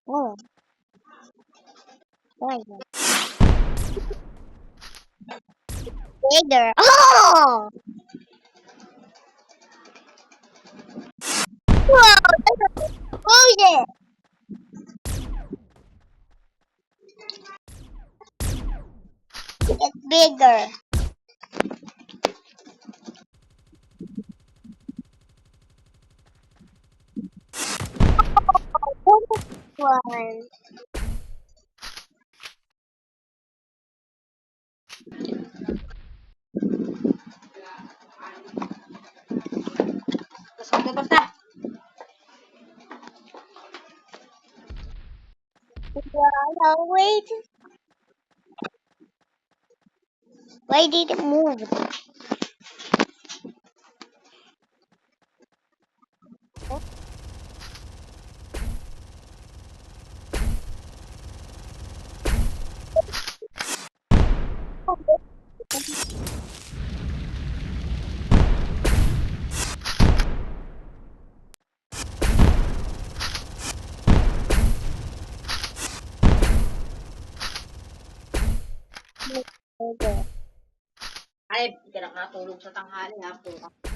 Oh, right. Bigger. Oh! Wow, that's explosion! It's bigger. One. Basta. Wow, wait. Why did it move? Bigger. Ay, hindi ka nakatulog sa tanghali ha. Puro